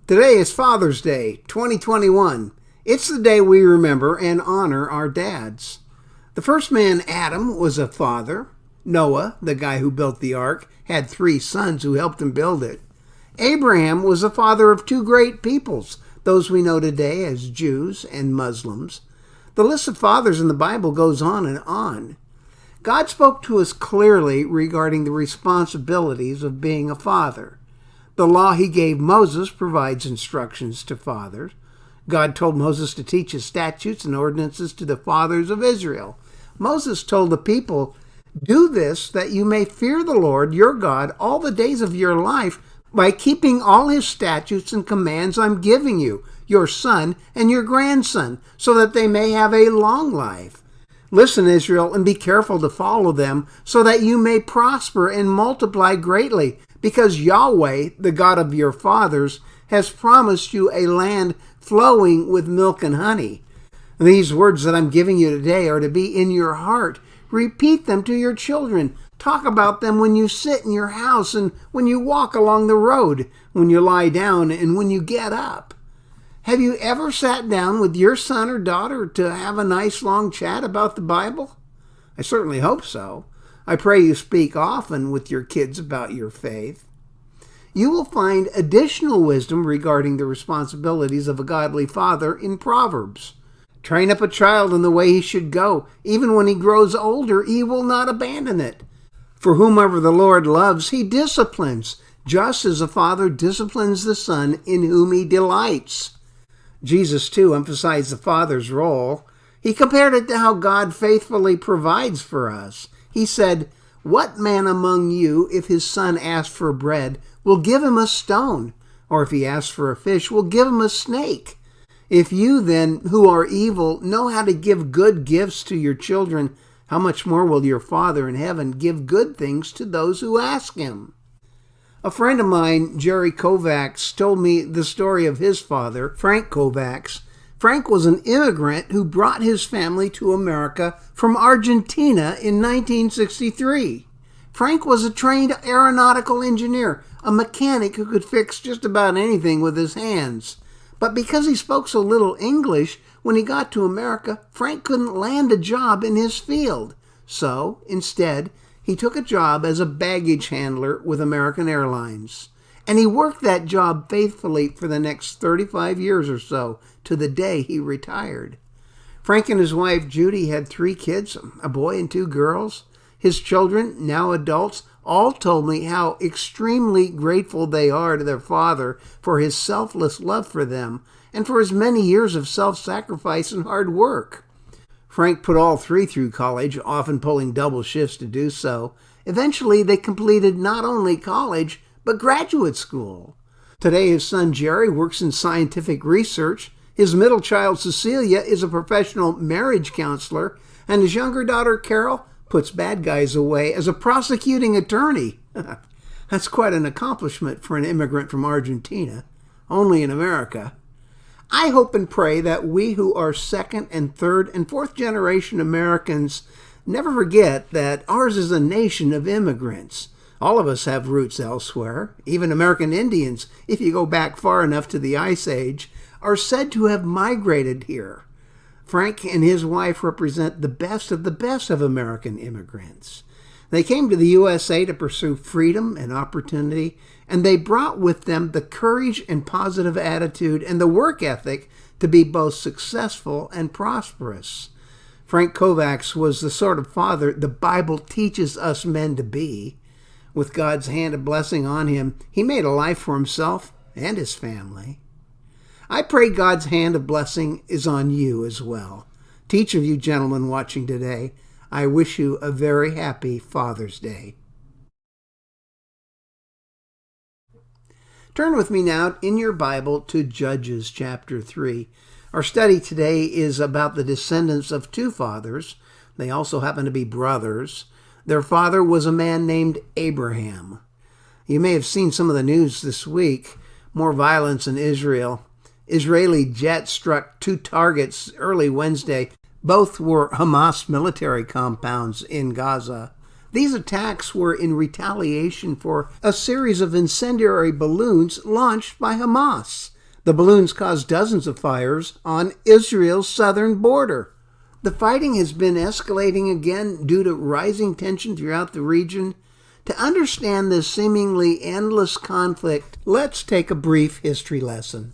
Today is Father's Day, 2021. It's the day we remember and honor our dads. The first man, Adam, was a father. Noah, the guy who built the ark, had 3 sons who helped him build it. Abraham was the father of 2 great peoples, those we know today as Jews and Muslims. The list of fathers in the Bible goes on and on. God spoke to us clearly regarding the responsibilities of being a father. The law he gave Moses provides instructions to fathers. God told Moses to teach his statutes and ordinances to the fathers of Israel. Moses told the people, "Do this that you may fear the Lord your God all the days of your life by keeping all his statutes and commands I'm giving you, your son and your grandson, so that they may have a long life. Listen, Israel, and be careful to follow them, so that you may prosper and multiply greatly, because Yahweh, the God of your fathers, has promised you a land flowing with milk and honey." These words that I'm giving you today are to be in your heart. Repeat them to your children. Talk about them when you sit in your house and when you walk along the road, when you lie down and when you get up. Have you ever sat down with your son or daughter to have a nice long chat about the Bible? I certainly hope so. I pray you speak often with your kids about your faith. You will find additional wisdom regarding the responsibilities of a godly father in Proverbs. Train up a child in the way he should go. Even when he grows older, he will not abandon it. For whomever the Lord loves, he disciplines, just as a father disciplines the son in whom he delights. Jesus, too, emphasized the father's role. He compared it to how God faithfully provides for us. He said, "What man among you, if his son asks for bread, will give him a stone? Or if he asks for a fish, will give him a snake? If you then, who are evil, know how to give good gifts to your children, how much more will your Father in heaven give good things to those who ask him?" A friend of mine, Jerry Kovacs, told me the story of his father, Frank Kovacs. Frank was an immigrant who brought his family to America from Argentina in 1963. Frank was a trained aeronautical engineer, a mechanic who could fix just about anything with his hands. But because he spoke so little English, when he got to America, Frank couldn't land a job in his field. So, instead, he took a job as a baggage handler with American Airlines. And he worked that job faithfully for the next 35 years or so, to the day he retired. Frank and his wife Judy had 3 kids, a boy and 2 girls. His children, now adults, all told me how extremely grateful they are to their father for his selfless love for them and for his many years of self-sacrifice and hard work. Frank put all 3 through college, often pulling double shifts to do so. Eventually, they completed not only college, but graduate school. Today, his son Jerry works in scientific research. His middle child, Cecilia, is a professional marriage counselor, and his younger daughter, Carol, puts bad guys away as a prosecuting attorney. That's quite an accomplishment for an immigrant from Argentina, only in America. I hope and pray that we who are 2nd and 3rd and 4th generation Americans never forget that ours is a nation of immigrants. All of us have roots elsewhere. Even American Indians, if you go back far enough to the Ice Age, are said to have migrated here. Frank and his wife represent the best of American immigrants. They came to the USA to pursue freedom and opportunity, and they brought with them the courage and positive attitude and the work ethic to be both successful and prosperous. Frank Kovacs was the sort of father the Bible teaches us men to be. With God's hand of blessing on him, he made a life for himself and his family. I pray God's hand of blessing is on you as well. To each of you gentlemen watching today, I wish you a very happy Father's Day. Turn with me now in your Bible to Judges chapter 3. Our study today is about the descendants of 2 fathers. They also happen to be brothers. Their father was a man named Abraham. You may have seen some of the news this week. More violence in Israel. Israeli jets struck 2 targets early Wednesday. Both were Hamas military compounds in Gaza. These attacks were in retaliation for a series of incendiary balloons launched by Hamas. The balloons caused dozens of fires on Israel's southern border. The fighting has been escalating again due to rising tension throughout the region. To understand this seemingly endless conflict, let's take a brief history lesson.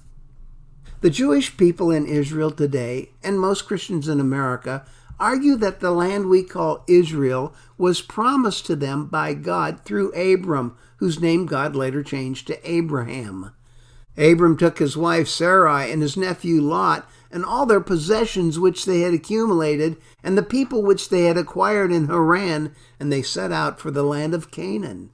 The Jewish people in Israel today, and most Christians in America, argue that the land we call Israel was promised to them by God through Abram, whose name God later changed to Abraham. Abram took his wife Sarai and his nephew Lot and all their possessions which they had accumulated and the people which they had acquired in Haran, and they set out for the land of Canaan.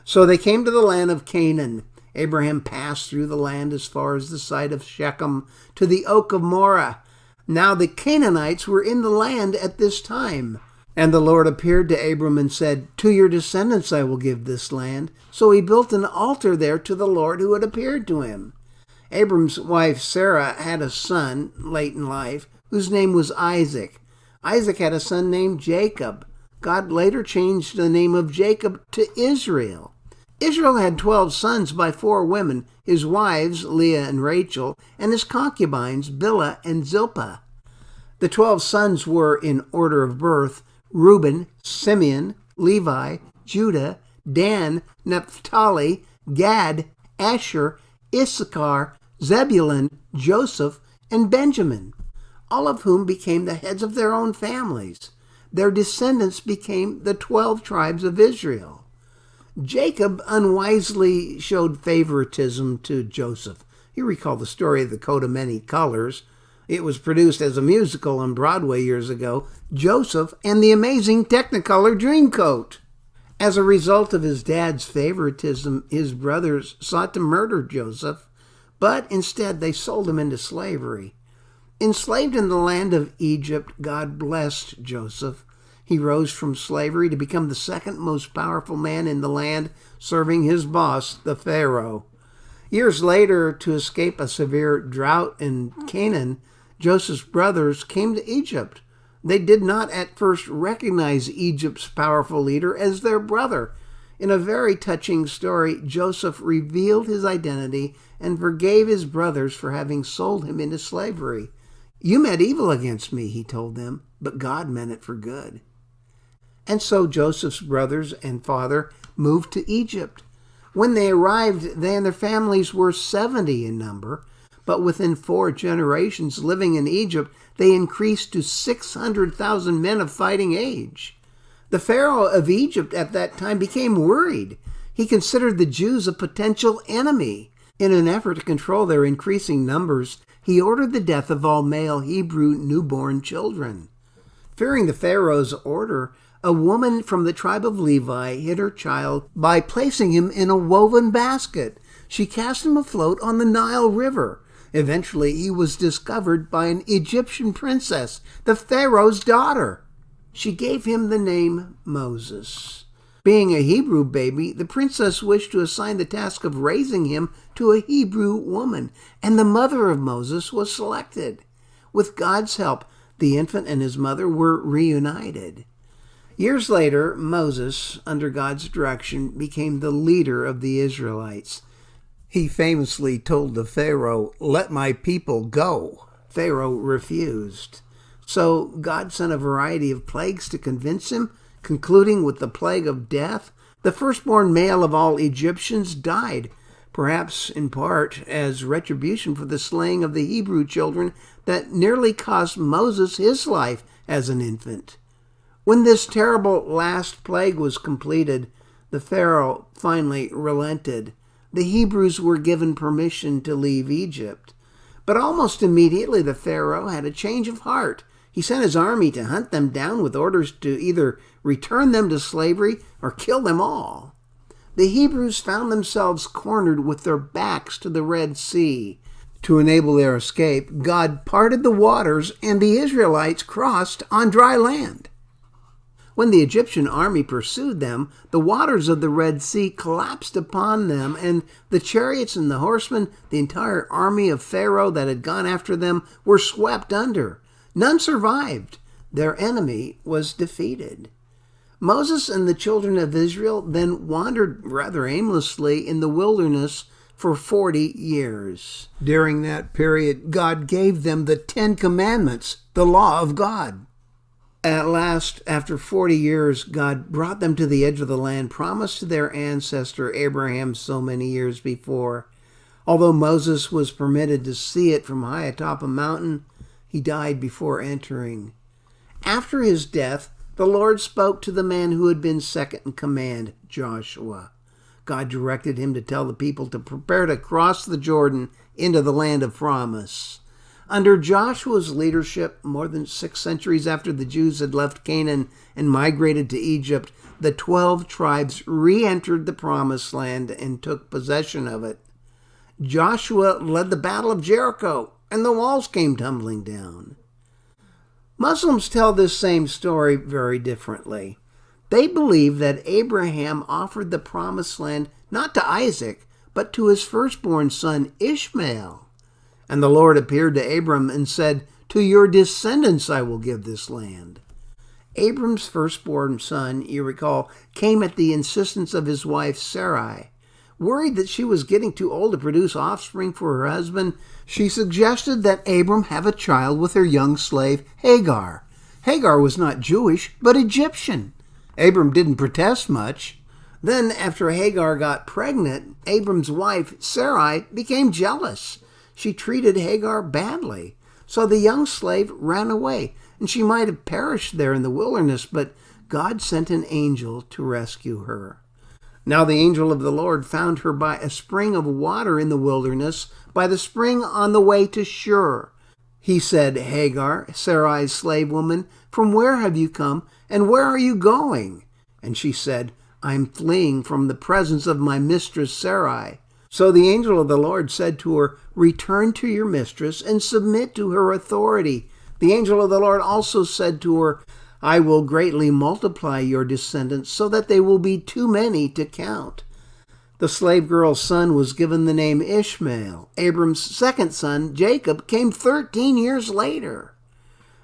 So they came to the land of Canaan. Abraham passed through the land as far as the site of Shechem to the oak of Moreh. Now the Canaanites were in the land at this time. And the Lord appeared to Abram and said, "To your descendants I will give this land." So he built an altar there to the Lord who had appeared to him. Abram's wife Sarah had a son late in life whose name was Isaac. Isaac had a son named Jacob. God later changed the name of Jacob to Israel. Israel had 12 sons by 4 women, his wives Leah and Rachel, and his concubines Bilhah and Zilpah. The 12 sons were, in order of birth, Reuben, Simeon, Levi, Judah, Dan, Naphtali, Gad, Asher, Issachar, Zebulun, Joseph, and Benjamin, all of whom became the heads of their own families. Their descendants became the 12 tribes of Israel. Jacob unwisely showed favoritism to Joseph. You recall the story of the coat of many colors. It was produced as a musical on Broadway years ago, Joseph and the Amazing Technicolor Dreamcoat. As a result of his dad's favoritism, his brothers sought to murder Joseph, but instead they sold him into slavery. Enslaved in the land of Egypt, God blessed Joseph. He rose from slavery to become the second most powerful man in the land, serving his boss, the Pharaoh. Years later, to escape a severe drought in Canaan, Joseph's brothers came to Egypt. They did not at first recognize Egypt's powerful leader as their brother. In a very touching story, Joseph revealed his identity and forgave his brothers for having sold him into slavery. "You meant evil against me," he told them, "but God meant it for good." And so Joseph's brothers and father moved to Egypt. When they arrived, they and their families were 70 in number, but within 4 generations living in Egypt, they increased to 600,000 men of fighting age. The Pharaoh of Egypt at that time became worried. He considered the Jews a potential enemy. In an effort to control their increasing numbers, he ordered the death of all male Hebrew newborn children. Fearing the Pharaoh's order, a woman from the tribe of Levi hid her child by placing him in a woven basket. She cast him afloat on the Nile River. Eventually, he was discovered by an Egyptian princess, the Pharaoh's daughter. She gave him the name Moses. Being a Hebrew baby, the princess wished to assign the task of raising him to a Hebrew woman, and the mother of Moses was selected. With God's help, the infant and his mother were reunited. Years later, Moses, under God's direction, became the leader of the Israelites. He famously told the Pharaoh, "Let my people go." Pharaoh refused. So God sent a variety of plagues to convince him, concluding with the plague of death. The firstborn male of all Egyptians died, perhaps in part as retribution for the slaying of the Hebrew children that nearly cost Moses his life as an infant. When this terrible last plague was completed, the Pharaoh finally relented. The Hebrews were given permission to leave Egypt. But almost immediately the Pharaoh had a change of heart. He sent his army to hunt them down with orders to either return them to slavery or kill them all. The Hebrews found themselves cornered with their backs to the Red Sea. To enable their escape, God parted the waters and the Israelites crossed on dry land. When the Egyptian army pursued them, the waters of the Red Sea collapsed upon them, and the chariots and the horsemen, the entire army of Pharaoh that had gone after them, were swept under. None survived. Their enemy was defeated. Moses and the children of Israel then wandered rather aimlessly in the wilderness for 40 years. During that period, God gave them the 10 Commandments, the law of God. At last, after 40 years, God brought them to the edge of the land promised to their ancestor Abraham so many years before. Although Moses was permitted to see it from high atop a mountain, he died before entering. After his death, the Lord spoke to the man who had been second in command, Joshua. God directed him to tell the people to prepare to cross the Jordan into the land of promise. Under Joshua's leadership, more than 6 centuries after the Jews had left Canaan and migrated to Egypt, the 12 tribes re-entered the promised land and took possession of it. Joshua led the Battle of Jericho, and the walls came tumbling down. Muslims tell this same story very differently. They believe that Abraham offered the promised land not to Isaac, but to his firstborn son Ishmael. And the Lord appeared to Abram and said, "To your descendants I will give this land." Abram's firstborn son, you recall, came at the insistence of his wife Sarai. Worried that she was getting too old to produce offspring for her husband, she suggested that Abram have a child with her young slave Hagar. Hagar was not Jewish, but Egyptian. Abram didn't protest much. Then, after Hagar got pregnant, Abram's wife Sarai became jealous. She treated Hagar badly. So the young slave ran away, and she might have perished there in the wilderness, but God sent an angel to rescue her. Now the angel of the Lord found her by a spring of water in the wilderness, by the spring on the way to Shur. He said, "Hagar, Sarai's slave woman, from where have you come, and where are you going?" And she said, "I'm fleeing from the presence of my mistress Sarai." So the angel of the Lord said to her, "Return to your mistress and submit to her authority." The angel of the Lord also said to her, "I will greatly multiply your descendants so that they will be too many to count." The slave girl's son was given the name Ishmael. Abram's second son, Jacob, came 13 years later.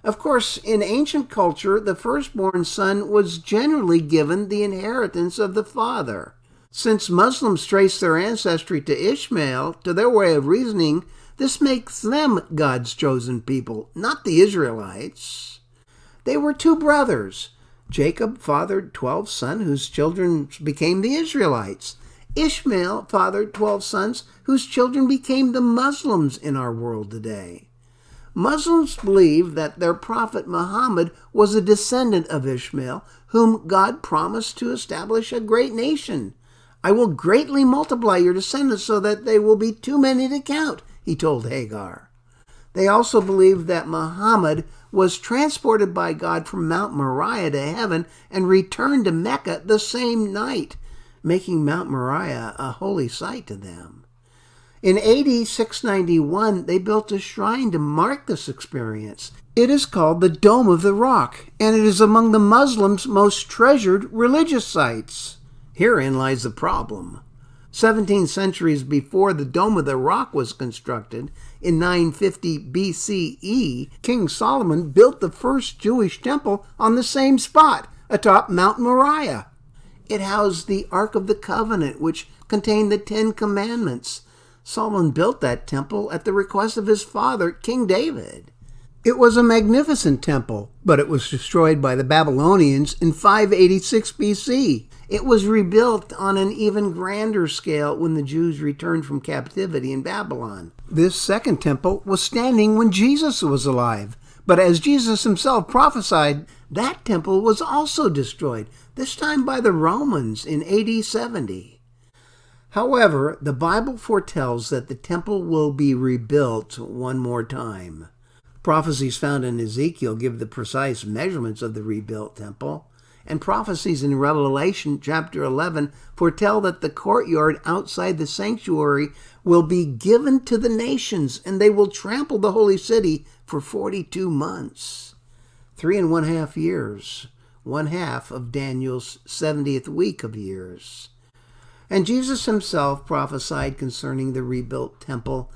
Of course, in ancient culture, the firstborn son was generally given the inheritance of the father. Since Muslims trace their ancestry to Ishmael, to their way of reasoning, this makes them God's chosen people, not the Israelites. They were 2 brothers. Jacob fathered 12 sons whose children became the Israelites. Ishmael fathered 12 sons whose children became the Muslims in our world today. Muslims believe that their prophet Muhammad was a descendant of Ishmael, whom God promised to establish a great nation. "I will greatly multiply your descendants so that they will be too many to count," he told Hagar. They also believe that Muhammad was transported by God from Mount Moriah to heaven and returned to Mecca the same night, making Mount Moriah a holy site to them. In AD 691, they built a shrine to mark this experience. It is called the Dome of the Rock, and it is among the Muslims' most treasured religious sites. Herein lies the problem. 17 centuries before the Dome of the Rock was constructed, in 950 BCE, King Solomon built the first Jewish temple on the same spot, atop Mount Moriah. It housed the Ark of the Covenant, which contained the 10 Commandments. Solomon built that temple at the request of his father, King David. It was a magnificent temple, but it was destroyed by the Babylonians in 586 BC. It was rebuilt on an even grander scale when the Jews returned from captivity in Babylon. This second temple was standing when Jesus was alive, but as Jesus himself prophesied, that temple was also destroyed, this time by the Romans in AD 70. However, the Bible foretells that the temple will be rebuilt one more time. Prophecies found in Ezekiel give the precise measurements of the rebuilt temple, and prophecies in Revelation chapter 11 foretell that the courtyard outside the sanctuary will be given to the nations, and they will trample the holy city for 42 months. 3.5 years, 1/2 of Daniel's 70th week of years. And Jesus himself prophesied concerning the rebuilt temple.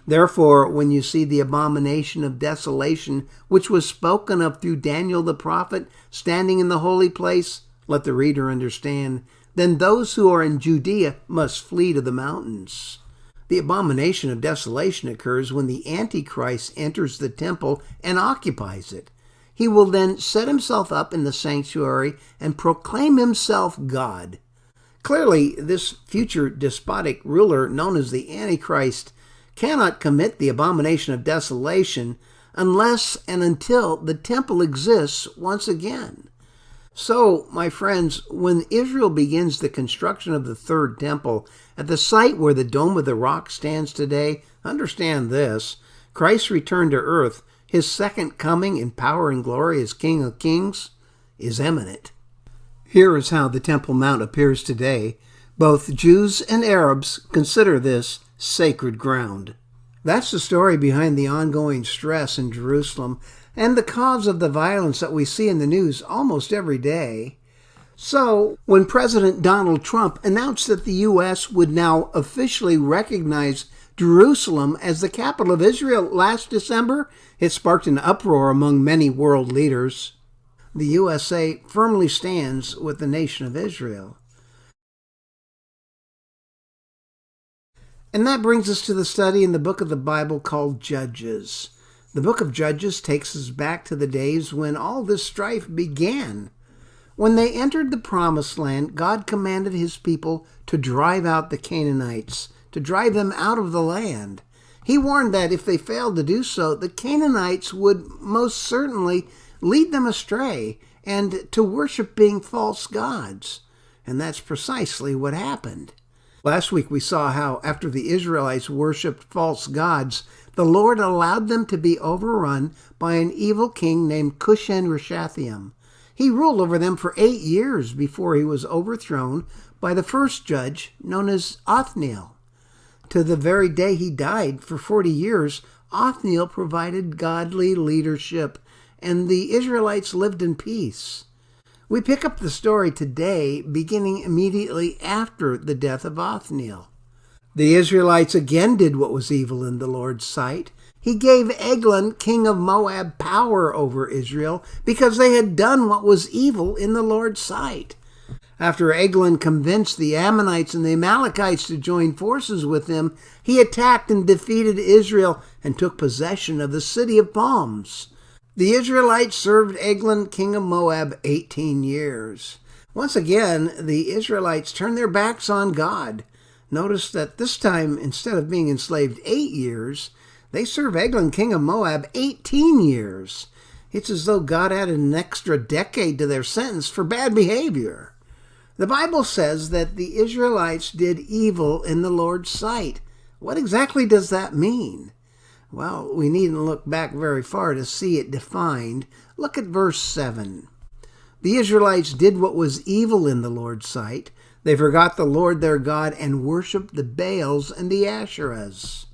Therefore, when you see the abomination of desolation, which was spoken of through Daniel the prophet, standing in the holy place, let the reader understand, then those who are in Judea must flee to the mountains. The abomination of desolation occurs when the Antichrist enters the temple and occupies it. He will then set himself up in the sanctuary and proclaim himself God. Clearly, this future despotic ruler known as the Antichrist cannot commit the abomination of desolation unless and until the temple exists once again. So, my friends, when Israel begins the construction of the third temple at the site where the Dome of the Rock stands today, understand this: Christ's return to earth, his second coming in power and glory as King of Kings, is imminent. Here is how the Temple Mount appears today. Both Jews and Arabs consider this sacred ground. That's the story behind the ongoing stress in Jerusalem and the cause of the violence that we see in the news almost every day. So, when President Donald Trump announced that the U.S. would now officially recognize Jerusalem as the capital of Israel last December, it sparked an uproar among many world leaders. The USA firmly stands with the nation of Israel. And that brings us to the study in the book of the Bible called Judges. The book of Judges takes us back to the days when all this strife began. When they entered the promised land, God commanded his people to drive out the Canaanites, to drive them out of the land. He warned that if they failed to do so, the Canaanites would most certainly lead them astray and to worshiping false gods. And that's precisely what happened. Last week we saw how after the Israelites worshipped false gods, the Lord allowed them to be overrun by an evil king named Cushan-Rishathaim. He ruled over them for 8 years before he was overthrown by the first judge known as Othniel. To the very day he died, for 40 years, Othniel provided godly leadership, and the Israelites lived in peace. We pick up the story today, beginning immediately after the death of Othniel. The Israelites again did what was evil in the Lord's sight. He gave Eglon, king of Moab, power over Israel because they had done what was evil in the Lord's sight. After Eglon convinced the Ammonites and the Amalekites to join forces with him, he attacked and defeated Israel and took possession of the city of palms. The Israelites served Eglon, king of Moab, 18 years. Once again, the Israelites turned their backs on God. Notice that this time, instead of being enslaved 8 years, they serve Eglon, king of Moab, 18 years. It's as though God added an extra decade to their sentence for bad behavior. The Bible says that the Israelites did evil in the Lord's sight. What exactly does that mean? Well, we needn't look back very far to see it defined. Look at verse 7. The Israelites did what was evil in the Lord's sight. They forgot the Lord their God and worshipped the Baals and the Asherahs.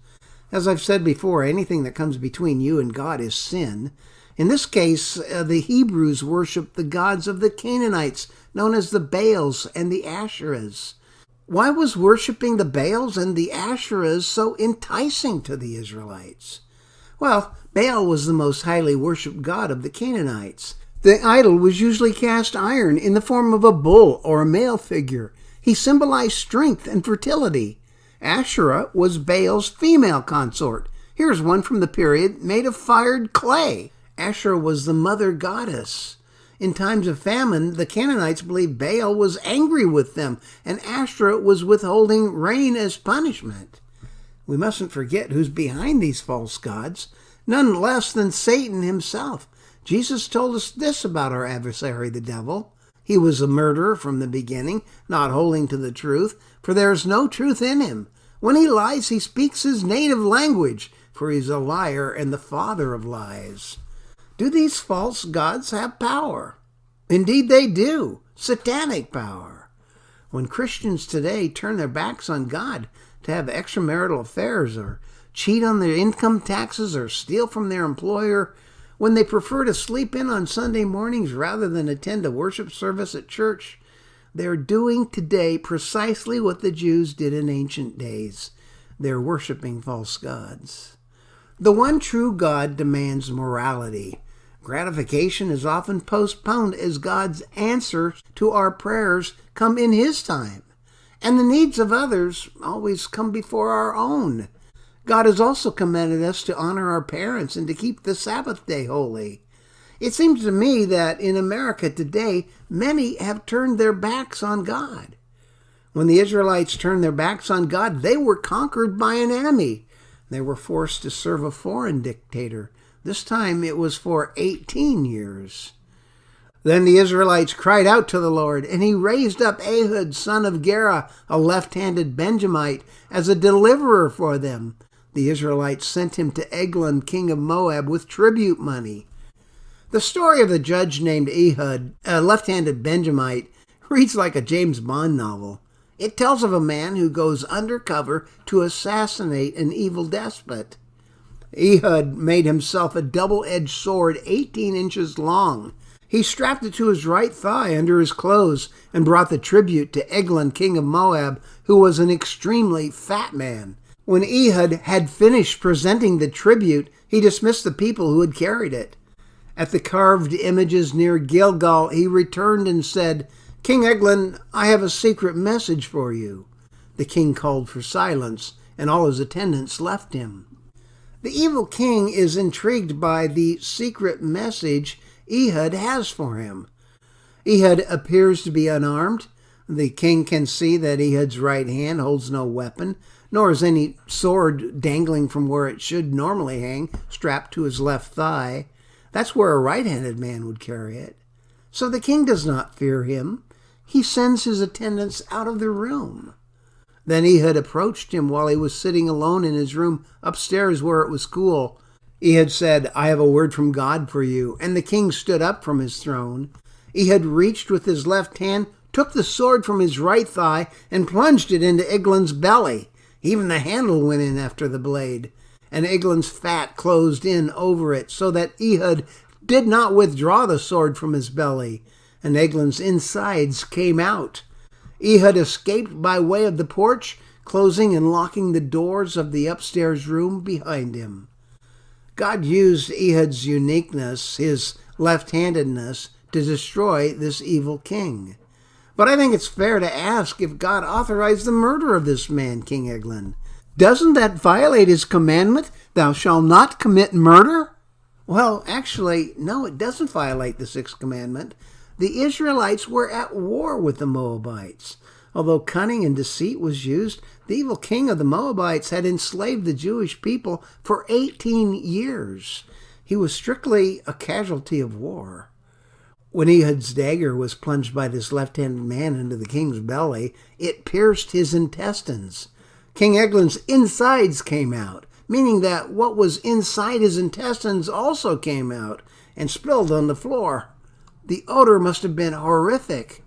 As I've said before, anything that comes between you and God is sin. In this case, the Hebrews worshipped the gods of the Canaanites, known as the Baals and the Asherahs. Why was worshipping the Baals and the Asherahs so enticing to the Israelites? Well, Baal was the most highly worshipped god of the Canaanites. The idol was usually cast iron in the form of a bull or a male figure. He symbolized strength and fertility. Asherah was Baal's female consort. Here's one from the period made of fired clay. Asherah was the mother goddess. In times of famine, the Canaanites believed Baal was angry with them, and Asherah was withholding rain as punishment. We mustn't forget who's behind these false gods, none less than Satan himself. Jesus told us this about our adversary, the devil. He was a murderer from the beginning, not holding to the truth, for there is no truth in him. When he lies, he speaks his native language, for he's a liar and the father of lies. Do these false gods have power? Indeed they do. Satanic power. When Christians today turn their backs on God to have extramarital affairs or cheat on their income taxes or steal from their employer, when they prefer to sleep in on Sunday mornings rather than attend a worship service at church, they're doing today precisely what the Jews did in ancient days. They're worshiping false gods. The one true God demands morality. Gratification is often postponed as God's answers to our prayers come in His time. And the needs of others always come before our own. God has also commanded us to honor our parents and to keep the Sabbath day holy. It seems to me that in America today, many have turned their backs on God. When the Israelites turned their backs on God, they were conquered by an enemy. They were forced to serve a foreign dictator. This time it was for 18 years. Then the Israelites cried out to the Lord, and he raised up Ehud, son of Gera, a left-handed Benjamite, as a deliverer for them. The Israelites sent him to Eglon, king of Moab, with tribute money. The story of the judge named Ehud, a left-handed Benjamite, reads like a James Bond novel. It tells of a man who goes undercover to assassinate an evil despot. Ehud made himself a double-edged sword 18 inches long. He strapped it to his right thigh under his clothes and brought the tribute to Eglon, king of Moab, who was an extremely fat man. When Ehud had finished presenting the tribute, he dismissed the people who had carried it. At the carved images near Gilgal, he returned and said, "King Eglon, I have a secret message for you." The king called for silence, and all his attendants left him. The evil king is intrigued by the secret message Ehud has for him. Ehud appears to be unarmed. The king can see that Ehud's right hand holds no weapon, nor is any sword dangling from where it should normally hang, strapped to his left thigh. That's where a right-handed man would carry it. So the king does not fear him. He sends his attendants out of the room. Then Ehud approached him while he was sitting alone in his room upstairs where it was cool. Ehud said, "I have a word from God for you." And the king stood up from his throne. Ehud reached with his left hand, took the sword from his right thigh, and plunged it into Eglon's belly. Even the handle went in after the blade, and Eglon's fat closed in over it, so that Ehud did not withdraw the sword from his belly, and Eglon's insides came out. Ehud escaped by way of the porch, closing and locking the doors of the upstairs room behind him. God used Ehud's uniqueness, his left-handedness, to destroy this evil king. But I think it's fair to ask if God authorized the murder of this man, King Eglon. Doesn't that violate his commandment, "Thou shalt not commit murder"? Well, actually, no, it doesn't violate the sixth commandment. The Israelites were at war with the Moabites. Although cunning and deceit was used, the evil king of the Moabites had enslaved the Jewish people for 18 years. He was strictly a casualty of war. When Ehud's dagger was plunged by this left-handed man into the king's belly, it pierced his intestines. King Eglon's insides came out, meaning that what was inside his intestines also came out and spilled on the floor. The odor must have been horrific.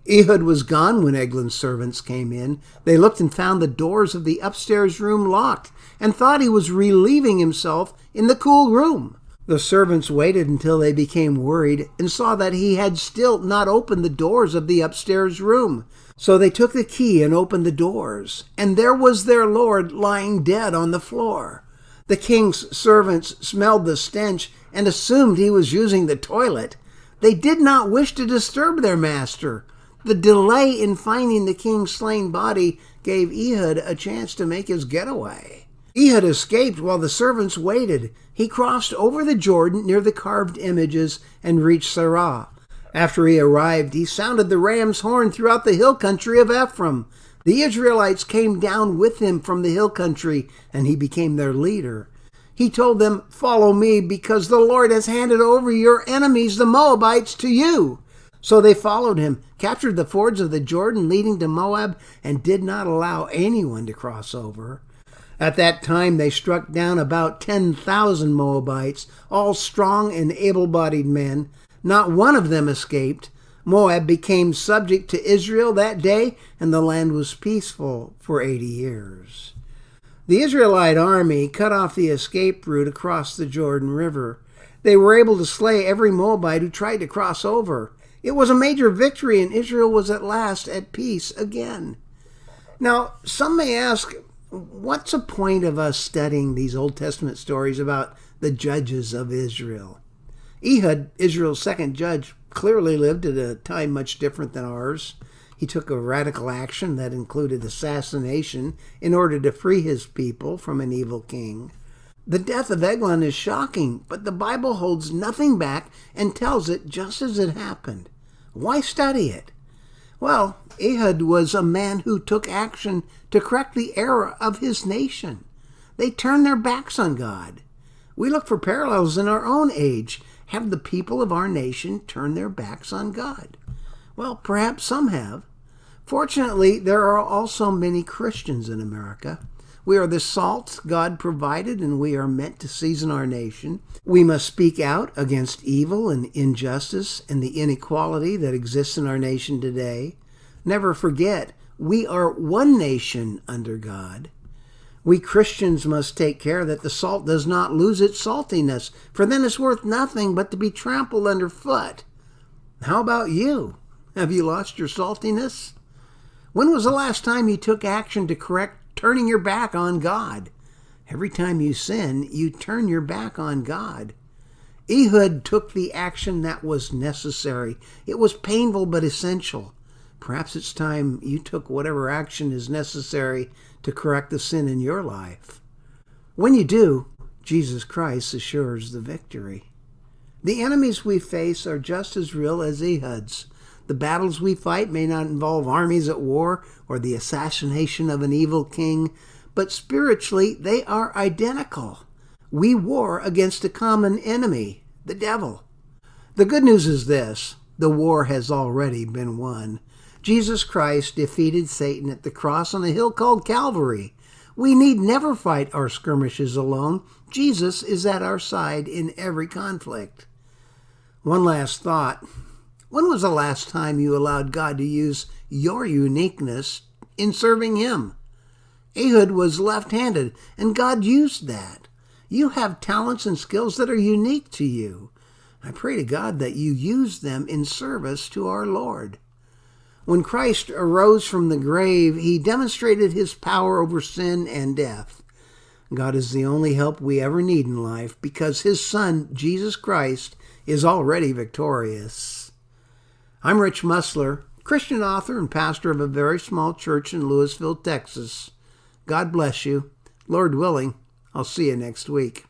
Ehud was gone when Eglon's servants came in. They looked and found the doors of the upstairs room locked and thought he was relieving himself in the cool room. The servants waited until they became worried and saw that he had still not opened the doors of the upstairs room. So they took the key and opened the doors, and there was their lord lying dead on the floor. The king's servants smelled the stench and assumed he was using the toilet. They did not wish to disturb their master. The delay in finding the king's slain body gave Ehud a chance to make his getaway. Ehud escaped while the servants waited. He crossed over the Jordan near the carved images and reached Sarah. After he arrived, he sounded the ram's horn throughout the hill country of Ephraim. The Israelites came down with him from the hill country, and he became their leader. He told them, "Follow me, because the Lord has handed over your enemies, the Moabites, to you." So they followed him, captured the fords of the Jordan leading to Moab, and did not allow anyone to cross over. At that time they struck down about 10,000 Moabites, all strong and able-bodied men. Not one of them escaped. Moab became subject to Israel that day, and the land was peaceful for 80 years. The Israelite army cut off the escape route across the Jordan River. They were able to slay every Moabite who tried to cross over. It was a major victory, and Israel was at last at peace again. Now, some may ask, what's the point of us studying these Old Testament stories about the judges of Israel? Ehud, Israel's second judge, clearly lived at a time much different than ours. He took a radical action that included assassination in order to free his people from an evil king. The death of Eglon is shocking, but the Bible holds nothing back and tells it just as it happened. Why study it? Well, Ehud was a man who took action to correct the error of his nation. They turned their backs on God. We look for parallels in our own age. Have the people of our nation turned their backs on God? Well, perhaps some have. Fortunately, there are also many Christians in America. We are the salt God provided, and we are meant to season our nation. We must speak out against evil and injustice and the inequality that exists in our nation today. Never forget, we are one nation under God. We Christians must take care that the salt does not lose its saltiness, for then it's worth nothing but to be trampled underfoot. How about you? Have you lost your saltiness? When was the last time you took action to correct turning your back on God? Every time you sin, you turn your back on God. Ehud took the action that was necessary. It was painful but essential. Perhaps it's time you took whatever action is necessary to correct the sin in your life. When you do, Jesus Christ assures the victory. The enemies we face are just as real as Ehud's. The battles we fight may not involve armies at war or the assassination of an evil king, but spiritually they are identical. We war against a common enemy, the devil. The good news is this: the war has already been won. Jesus Christ defeated Satan at the cross on a hill called Calvary. We need never fight our skirmishes alone. Jesus is at our side in every conflict. One last thought. When was the last time you allowed God to use your uniqueness in serving Him? Ehud was left-handed, and God used that. You have talents and skills that are unique to you. I pray to God that you use them in service to our Lord. When Christ arose from the grave, He demonstrated His power over sin and death. God is the only help we ever need in life because His Son, Jesus Christ, is already victorious. I'm Rich Mussler, Christian author and pastor of a very small church in Lewisville, Texas. God bless you. Lord willing, I'll see you next week.